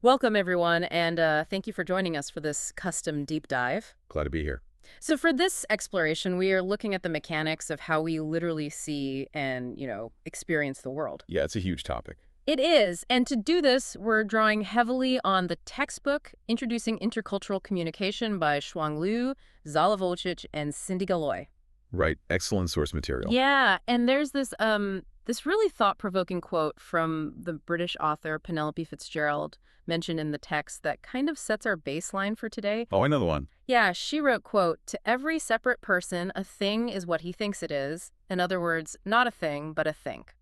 Welcome, everyone, and thank you for joining us for this custom deep dive. Glad to be here. So for this exploration, we are looking at the mechanics of how we literally see and, experience the world. Yeah, it's a huge topic. It is, and to do this, we're drawing heavily on the textbook Introducing Intercultural Communication by Shuang Liu, Zala Volcic, and Cindy Galloy. Right. Excellent source material. Yeah, and there's this really thought-provoking quote from the British author Penelope Fitzgerald mentioned in the text that kind of sets our baseline for today. Oh, I know the one. Yeah, she wrote, quote, "To every separate person, a thing is what he thinks it is. In other words, not a thing, but a think."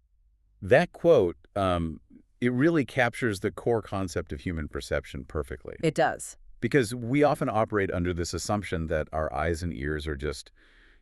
That quote, it really captures the core concept of human perception perfectly. It does. Because we often operate under this assumption that our eyes and ears are just,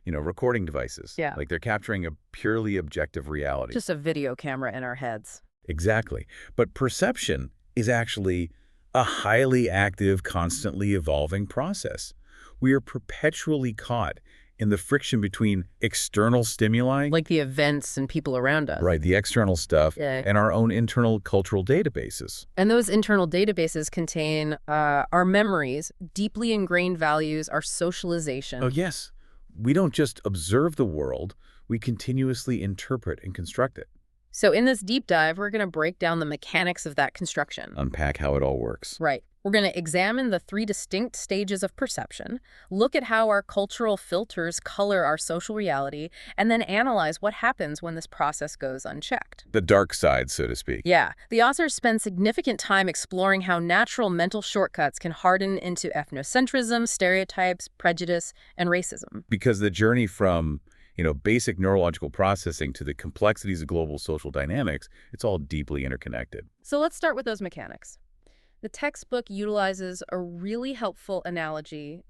recording devices. Yeah. Like they're capturing a purely objective reality. Just a video camera in our heads. Exactly. But perception is actually a highly active, constantly evolving process. We are perpetually caught in the friction between external stimuli, Like the events and people around us. right, the external stuff, Yeah. and our own internal cultural databases. And those internal databases contain our memories, deeply ingrained values, our socialization. Oh, yes. We don't just observe the world, we continuously interpret and construct it. So in this deep dive, we're going to break down the mechanics of that construction. Unpack how it all works. Right. We're going to examine the three distinct stages of perception, look at how our cultural filters color our social reality, and then analyze what happens when this process goes unchecked. The dark side, so to speak. Yeah, the authors spend significant time exploring how natural mental shortcuts can harden into ethnocentrism, stereotypes, prejudice, and racism. Because the journey from basic neurological processing to the complexities of global social dynamics, it's all deeply interconnected. So let's start with those mechanics. The textbook utilizes a really helpful analogy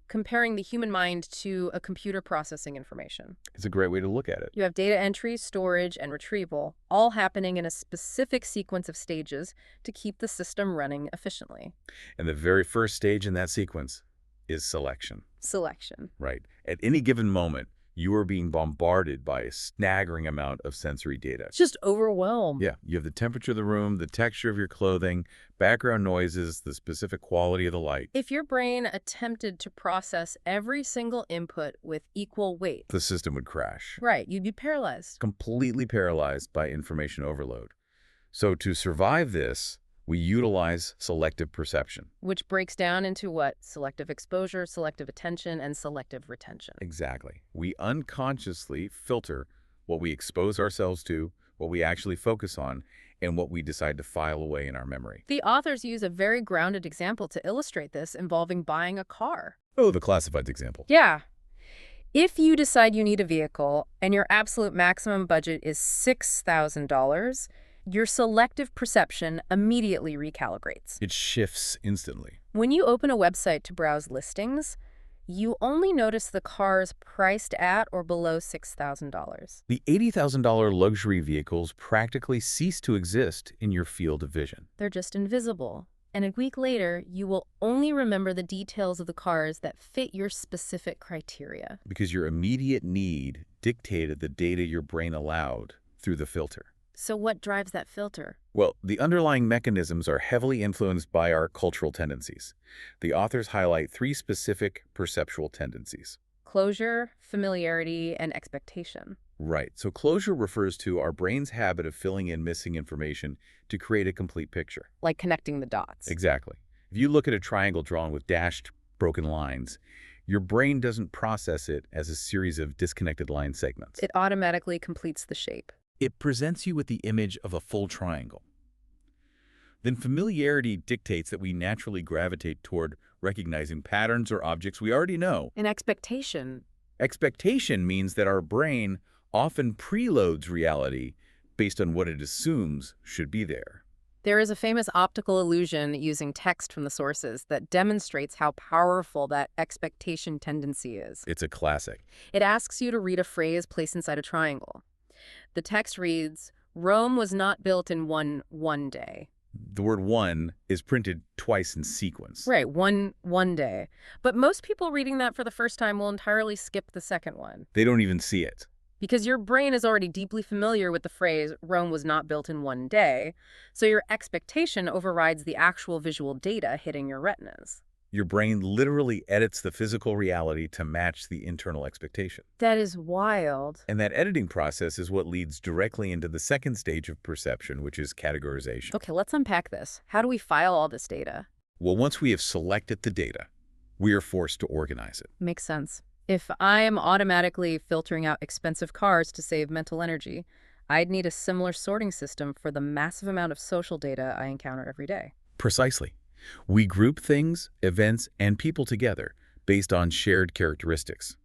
comparing the human mind to a computer processing information. It's a great way to look at it. You have data entry, storage, and retrieval, all happening in a specific sequence of stages to keep the system running efficiently. And the very first stage in that sequence is selection. Selection. Right. At any given moment, you are being bombarded by a staggering amount of sensory data. It's just overwhelmed. Yeah, you have the temperature of the room, the texture of your clothing, background noises, the specific quality of the light. If your brain attempted to process every single input with equal weight, The system would crash. right, you'd be paralyzed. Completely paralyzed by information overload. So to survive this, we utilize selective perception. Which breaks down into what? Selective exposure, selective attention, and selective retention. Exactly. We unconsciously filter what we expose ourselves to, what we actually focus on, and what we decide to file away in our memory. The authors use a very grounded example to illustrate this involving buying a car. Oh, the classifieds example. Yeah. If you decide you need a vehicle and your absolute maximum budget is $6,000, your selective perception immediately recalibrates. It shifts instantly. When you open a website to browse listings, you only notice the cars priced at or below $6,000. The $80,000 luxury vehicles practically cease to exist in your field of vision. They're just invisible. And a week later, you will only remember the details of the cars that fit your specific criteria. Because your immediate need dictated the data your brain allowed through the filter. So what drives that filter? Well, the underlying mechanisms are heavily influenced by our cultural tendencies. The authors highlight three specific perceptual tendencies. Closure, familiarity, and expectation. Right. So closure refers to our brain's habit of filling in missing information to create a complete picture. Like connecting the dots. Exactly. If you look at a triangle drawn with dashed, broken lines, your brain doesn't process it as a series of disconnected line segments. It automatically completes the shape. It presents you with the image of a full triangle. Then familiarity dictates that we naturally gravitate toward recognizing patterns or objects we already know. And expectation. Expectation means that our brain often preloads reality based on what it assumes should be there. There is a famous optical illusion using text from the sources that demonstrates how powerful that expectation tendency is. It's a classic. It asks you to read a phrase placed inside a triangle. The text reads, "Rome was not built in one day." The word one is printed twice in sequence. Right, one day. But most people reading that for the first time will entirely skip the second one. They don't even see it. Because your brain is already deeply familiar with the phrase, Rome was not built in one day, so your expectation overrides the actual visual data hitting your retinas. Your brain literally edits the physical reality to match the internal expectation. That is wild. And that editing process is what leads directly into the second stage of perception, which is categorization. Okay, let's unpack this. How do we file all this data? Well, once we have selected the data, we are forced to organize it. Makes sense. If I am automatically filtering out expensive cars to save mental energy, I'd need a similar sorting system for the massive amount of social data I encounter every day. Precisely. We group things, events, and people together based on shared characteristics.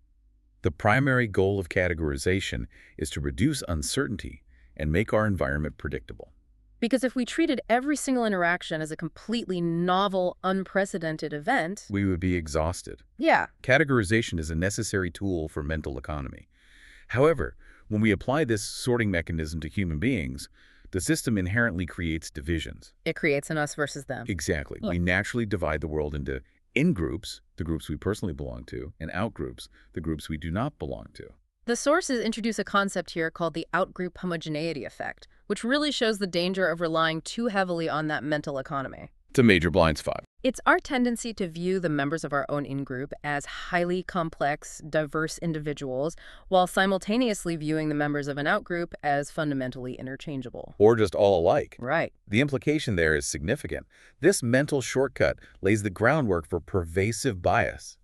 The primary goal of categorization is to reduce uncertainty and make our environment predictable. Because if we treated every single interaction as a completely novel, unprecedented event, We would be exhausted. yeah, Categorization is a necessary tool for mental economy. However, when we apply this sorting mechanism to human beings, the system inherently creates divisions. it creates an us versus them. Exactly. Yeah. We naturally divide the world into in-groups, the groups we personally belong to, and out-groups, the groups we do not belong to. The sources introduce a concept here called the outgroup homogeneity effect, which really shows the danger of relying too heavily on that mental economy. It's a major blind spot. It's our tendency to view the members of our own in-group as highly complex, diverse individuals, while simultaneously viewing the members of an out-group as fundamentally interchangeable. Or just all alike. Right. The implication there is significant. This mental shortcut lays the groundwork for pervasive bias.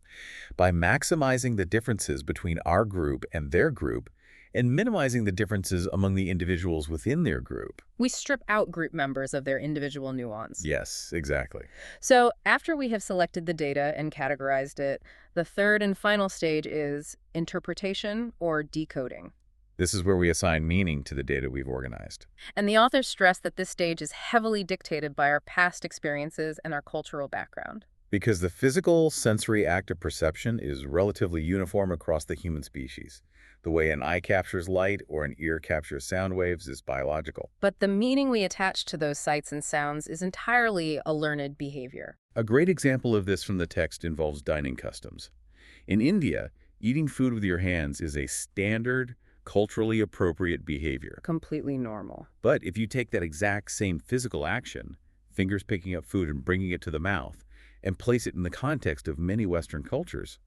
By maximizing the differences between our group and their group, and minimizing the differences among the individuals within their group. We strip out group members of their individual nuance. Yes, exactly. So after we have selected the data and categorized it, the third and final stage is interpretation or decoding. This is where we assign meaning to the data we've organized. And the authors stress that this stage is heavily dictated by our past experiences and our cultural background. Because the physical sensory act of perception is relatively uniform across the human species. The way an eye captures light or an ear captures sound waves is biological. But the meaning we attach to those sights and sounds is entirely a learned behavior. A great example of this from the text involves dining customs. In India, eating food with your hands is a standard, culturally appropriate behavior. Completely normal. But if you take that exact same physical action, fingers picking up food and bringing it to the mouth, and place it in the context of many Western cultures,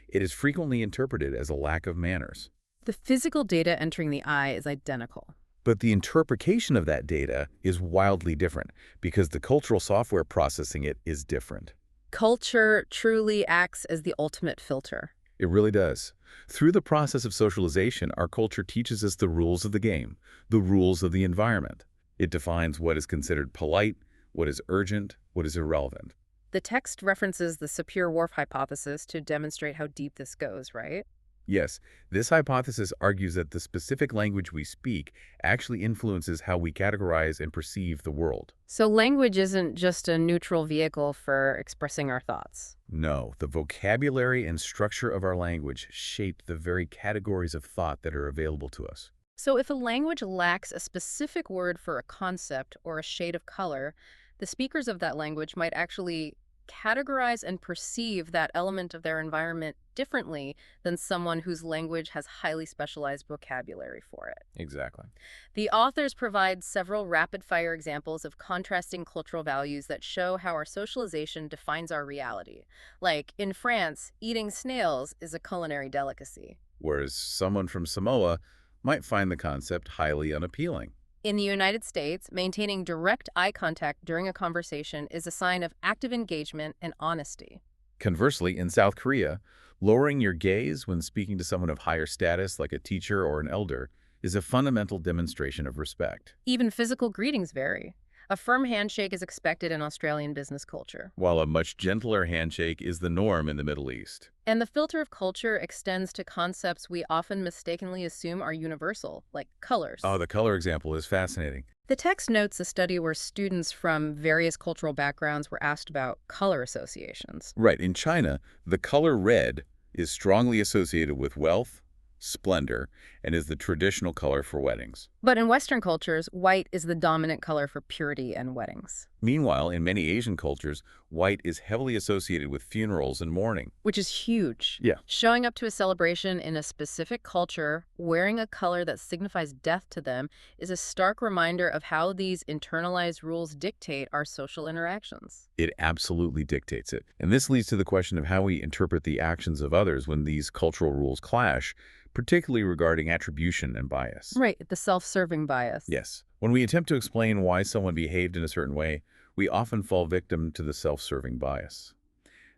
it is frequently interpreted as a lack of manners. The physical data entering the eye is identical. But the interpretation of that data is wildly different because the cultural software processing it is different. Culture truly acts as the ultimate filter. It really does. Through the process of socialization, our culture teaches us the rules of the game, the rules of the environment. It defines what is considered polite, what is urgent, what is irrelevant. The text references the Sapir-Whorf hypothesis to demonstrate how deep this goes, right? Yes, this hypothesis argues that the specific language we speak actually influences how we categorize and perceive the world. So language isn't just a neutral vehicle for expressing our thoughts. No, the vocabulary and structure of our language shape the very categories of thought that are available to us. So if a language lacks a specific word for a concept or a shade of color, the speakers of that language might actually categorize and perceive that element of their environment differently than someone whose language has highly specialized vocabulary for it. Exactly. The authors provide several rapid-fire examples of contrasting cultural values that show how our socialization defines our reality. Like, in France, eating snails is a culinary delicacy. Whereas someone from Samoa might find the concept highly unappealing. In the United States, maintaining direct eye contact during a conversation is a sign of active engagement and honesty. Conversely, in South Korea, lowering your gaze when speaking to someone of higher status like a teacher or an elder is a fundamental demonstration of respect. Even physical greetings vary. A firm handshake is expected in Australian business culture. While a much gentler handshake is the norm in the Middle East. And the filter of culture extends to concepts we often mistakenly assume are universal, like colors. Oh, the color example is fascinating. The text notes a study where students from various cultural backgrounds were asked about color associations. Right, in China, the color red is strongly associated with wealth, splendor, and is the traditional color for weddings. But in Western cultures, white is the dominant color for purity and weddings, Meanwhile, in many Asian cultures, white is heavily associated with funerals and mourning. which is huge. Yeah. Showing up to a celebration in a specific culture, wearing a color that signifies death to them, is a stark reminder of how these internalized rules dictate our social interactions. It absolutely dictates it. And this leads to the question of how we interpret the actions of others when these cultural rules clash, particularly regarding attribution and bias. Right, the self-serving bias. Yes. When we attempt to explain why someone behaved in a certain way, we often fall victim to the self-serving bias.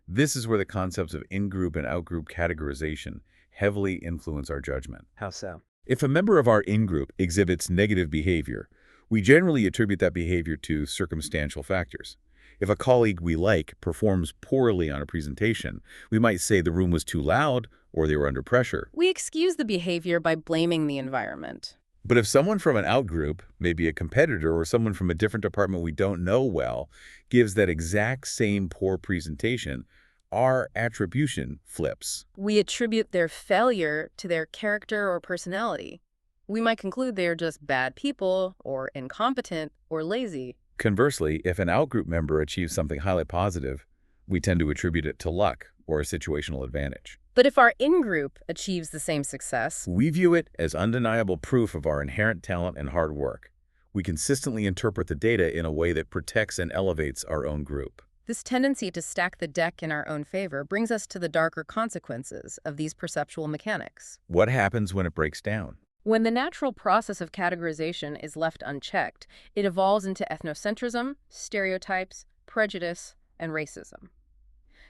This is where the concepts of in-group and out-group categorization heavily influence our judgment. How so? If a member of our in-group exhibits negative behavior, we generally attribute that behavior to circumstantial factors. If a colleague we like performs poorly on a presentation, we might say the room was too loud or they were under pressure. We excuse the behavior by blaming the environment. But if someone from an out-group, maybe a competitor or someone from a different department we don't know well, gives that exact same poor presentation, our attribution flips. We attribute their failure to their character or personality. We might conclude they are just bad people, or incompetent, or lazy. Conversely, if an out-group member achieves something highly positive, we tend to attribute it to luck or a situational advantage. But if our in-group achieves the same success, We view it as undeniable proof of our inherent talent and hard work. We consistently interpret the data in a way that protects and elevates our own group. this tendency to stack the deck in our own favor brings us to the darker consequences of these perceptual mechanics. What happens when it breaks down? When the natural process of categorization is left unchecked, it evolves into ethnocentrism, stereotypes, prejudice, and racism.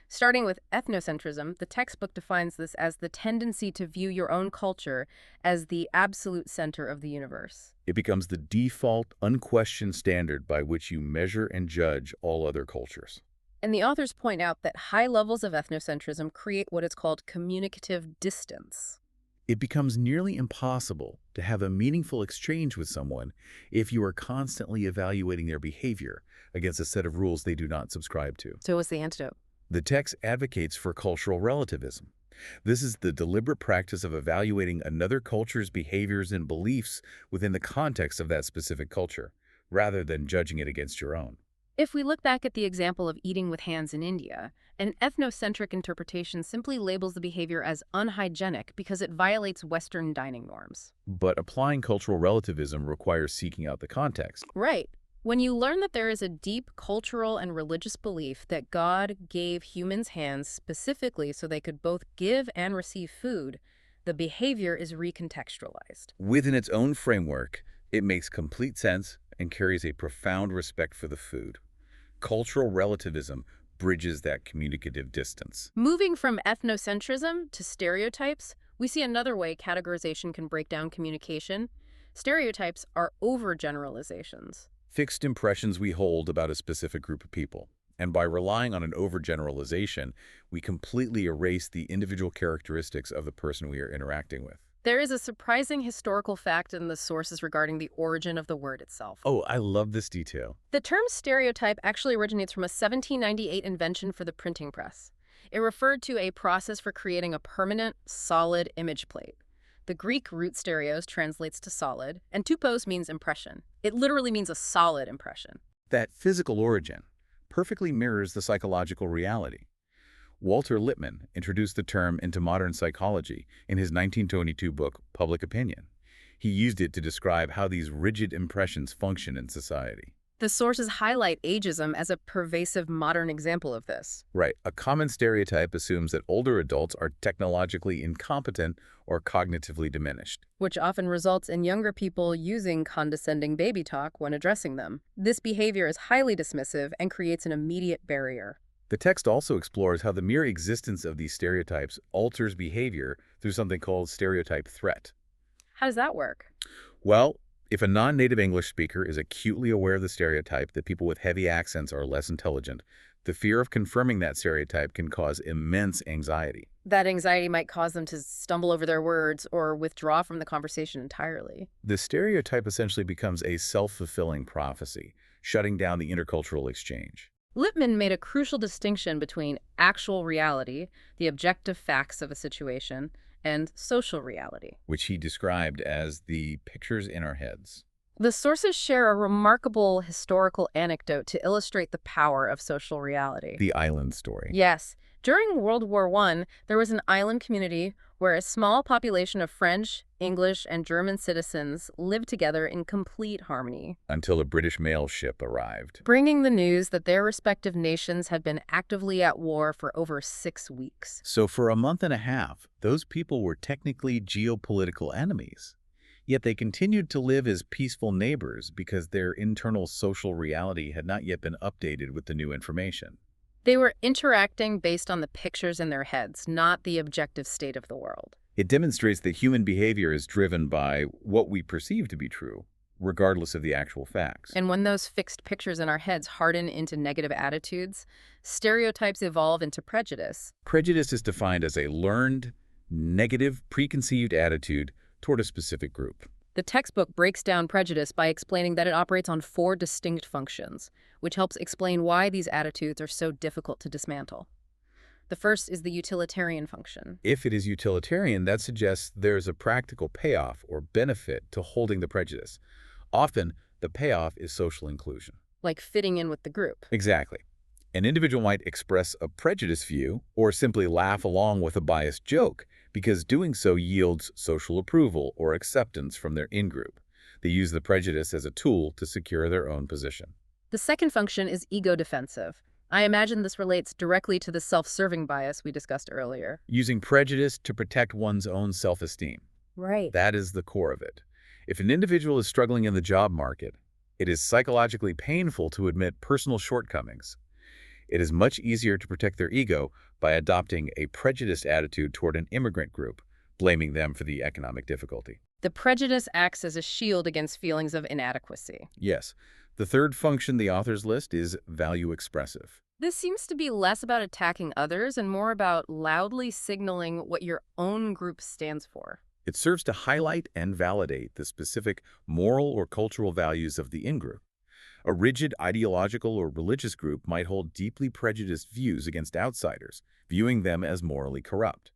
Starting with ethnocentrism, the textbook defines this as the tendency to view your own culture as the absolute center of the universe. It becomes the default, unquestioned standard by which you measure and judge all other cultures. And the authors point out that high levels of ethnocentrism create what is called communicative distance. It becomes nearly impossible to have a meaningful exchange with someone if you are constantly evaluating their behavior against a set of rules they do not subscribe to. So what's the antidote? The text advocates for cultural relativism. This is the deliberate practice of evaluating another culture's behaviors and beliefs within the context of that specific culture, rather than judging it against your own. If we look back at the example of eating with hands in India, an ethnocentric interpretation simply labels the behavior as unhygienic because it violates Western dining norms. But applying cultural relativism requires seeking out the context. Right. When you learn that there is a deep cultural and religious belief that God gave humans hands specifically so they could both give and receive food, the behavior is recontextualized. Within its own framework, it makes complete sense and carries a profound respect for the food. Cultural relativism bridges that communicative distance. Moving from ethnocentrism to stereotypes, we see another way categorization can break down communication. Stereotypes are overgeneralizations. Fixed impressions we hold about a specific group of people. And by relying on an overgeneralization, we completely erase the individual characteristics of the person we are interacting with. There is a surprising historical fact in the sources regarding the origin of the word itself. Oh, I love this detail. The term stereotype actually originates from a 1798 invention for the printing press. It referred to a process for creating a permanent, solid image plate. The Greek root stereos translates to solid, and tupos means impression. It literally means a solid impression. That physical origin perfectly mirrors the psychological reality. Walter Lippmann introduced the term into modern psychology in his 1922 book, Public Opinion. He used it to describe how these rigid impressions function in society. The sources highlight ageism as a pervasive modern example of this. Right. A common stereotype assumes that older adults are technologically incompetent or cognitively diminished. Which often results in younger people using condescending baby talk when addressing them. This behavior is highly dismissive and creates an immediate barrier. The text also explores how the mere existence of these stereotypes alters behavior through something called stereotype threat. How does that work? Well, if a non-native English speaker is acutely aware of the stereotype that people with heavy accents are less intelligent, the fear of confirming that stereotype can cause immense anxiety. That anxiety might cause them to stumble over their words or withdraw from the conversation entirely. The stereotype essentially becomes a self-fulfilling prophecy, shutting down the intercultural exchange. Lippmann made a crucial distinction between actual reality, the objective facts of a situation, and social reality. which he described as the pictures in our heads. The sources share a remarkable historical anecdote to illustrate the power of social reality. The island story. Yes, during World War I, there was an island community where a small population of French, English, and German citizens lived together in complete harmony, Until a British mail ship arrived. bringing the news that their respective nations had been actively at war for over 6 weeks. So for a month and a half, those people were technically geopolitical enemies. Yet they continued to live as peaceful neighbors because their internal social reality had not yet been updated with the new information. They were interacting based on the pictures in their heads, not the objective state of the world. It demonstrates that human behavior is driven by what we perceive to be true, regardless of the actual facts. And when those fixed pictures in our heads harden into negative attitudes, stereotypes evolve into prejudice. Prejudice is defined as a learned, negative, preconceived attitude toward a specific group. The textbook breaks down prejudice by explaining that it operates on 4 distinct functions, which helps explain why these attitudes are so difficult to dismantle. The first is the utilitarian function. If it is utilitarian, that suggests there's a practical payoff or benefit to holding the prejudice. Often, the payoff is social inclusion. Like fitting in with the group. Exactly. An individual might express a prejudiced view or simply laugh along with a biased joke because doing so yields social approval or acceptance from their in-group. They use the prejudice as a tool to secure their own position. The second function is ego defensive. I imagine this relates directly to the self-serving bias we discussed earlier. Using prejudice to protect one's own self-esteem. Right. That is the core of it. If an individual is struggling in the job market, it is psychologically painful to admit personal shortcomings. It is much easier to protect their ego by adopting a prejudiced attitude toward an immigrant group, blaming them for the economic difficulty. The prejudice acts as a shield against feelings of inadequacy. Yes. The third function the authors list is value expressive. This seems to be less about attacking others and more about loudly signaling what your own group stands for. It serves to highlight and validate the specific moral or cultural values of the in-group. A rigid ideological or religious group might hold deeply prejudiced views against outsiders, viewing them as morally corrupt.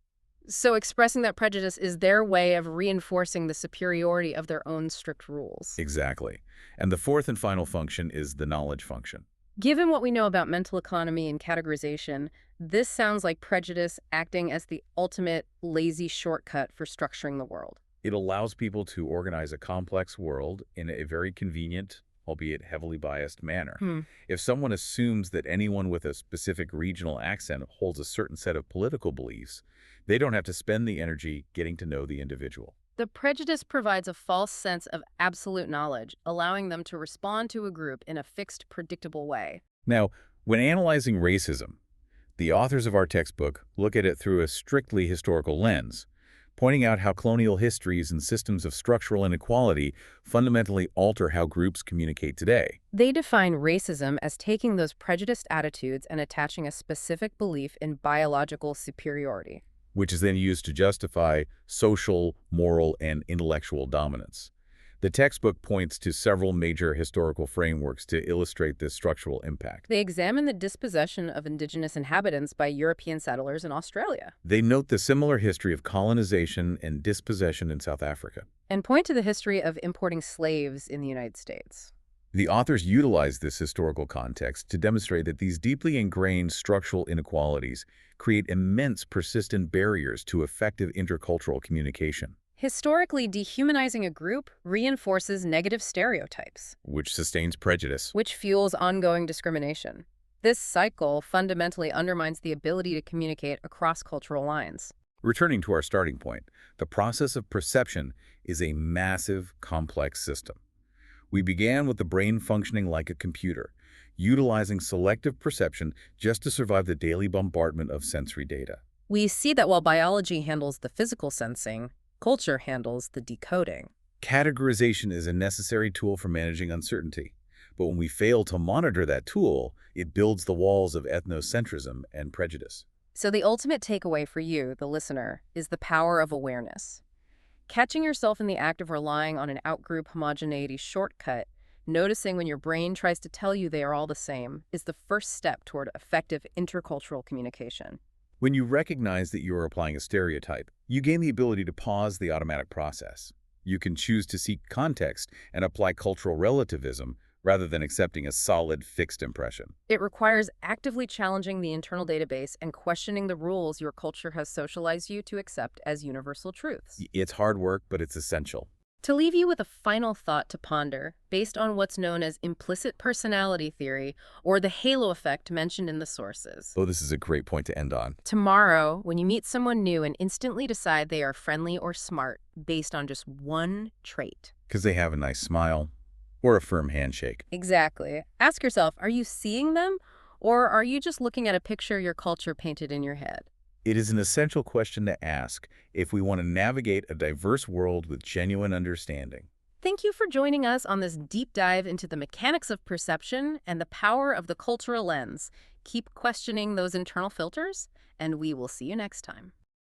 So expressing that prejudice is their way of reinforcing the superiority of their own strict rules. Exactly. And the fourth and final function is the knowledge function. Given what we know about mental economy and categorization, this sounds like prejudice acting as the ultimate lazy shortcut for structuring the world. It allows people to organize a complex world in a very convenient, albeit heavily biased manner. If someone assumes that anyone with a specific regional accent holds a certain set of political beliefs, they don't have to spend the energy getting to know the individual. The prejudice provides a false sense of absolute knowledge, allowing them to respond to a group in a fixed, predictable way. Now, when analyzing racism, the authors of our textbook look at it through a strictly historical lens, pointing out how colonial histories and systems of structural inequality fundamentally alter how groups communicate today. They define racism as taking those prejudiced attitudes and attaching a specific belief in biological superiority, which is then used to justify social, moral, and intellectual dominance. The textbook points to several major historical frameworks to illustrate this structural impact. They examine the dispossession of indigenous inhabitants by European settlers in Australia, They note the similar history of colonization and dispossession in South Africa. and point to the history of importing slaves in the United States. The authors utilize this historical context to demonstrate that these deeply ingrained structural inequalities create immense persistent barriers to effective intercultural communication, Historically, dehumanizing a group reinforces negative stereotypes, which sustains prejudice. which fuels ongoing discrimination. This cycle fundamentally undermines the ability to communicate across cultural lines. Returning to our starting point, the process of perception is a massive, complex system. We began with the brain functioning like a computer, utilizing selective perception just to survive the daily bombardment of sensory data. We see that while biology handles the physical sensing, culture handles the decoding. Categorization is a necessary tool for managing uncertainty, but when we fail to monitor that tool, it builds the walls of ethnocentrism and prejudice. So the ultimate takeaway for you, the listener, is the power of awareness. Catching yourself in the act of relying on an outgroup homogeneity shortcut, noticing when your brain tries to tell you they are all the same, is the first step toward effective intercultural communication. When you recognize that you are applying a stereotype, you gain the ability to pause the automatic process. You can choose to seek context and apply cultural relativism rather than accepting a solid, fixed impression. It requires actively challenging the internal database and questioning the rules your culture has socialized you to accept as universal truths. It's hard work, but it's essential. To leave you with a final thought to ponder, based on what's known as implicit personality theory or the halo effect mentioned in the sources. Oh, this is a great point to end on. Tomorrow, when you meet someone new and instantly decide they are friendly or smart based on just one trait. Because they have a nice smile or a firm handshake. Exactly. Ask yourself, are you seeing them, or are you just looking at a picture your culture painted in your head? It is an essential question to ask if we want to navigate a diverse world with genuine understanding. Thank you for joining us on this deep dive into the mechanics of perception and the power of the cultural lens. Keep questioning those internal filters, and we will see you next time.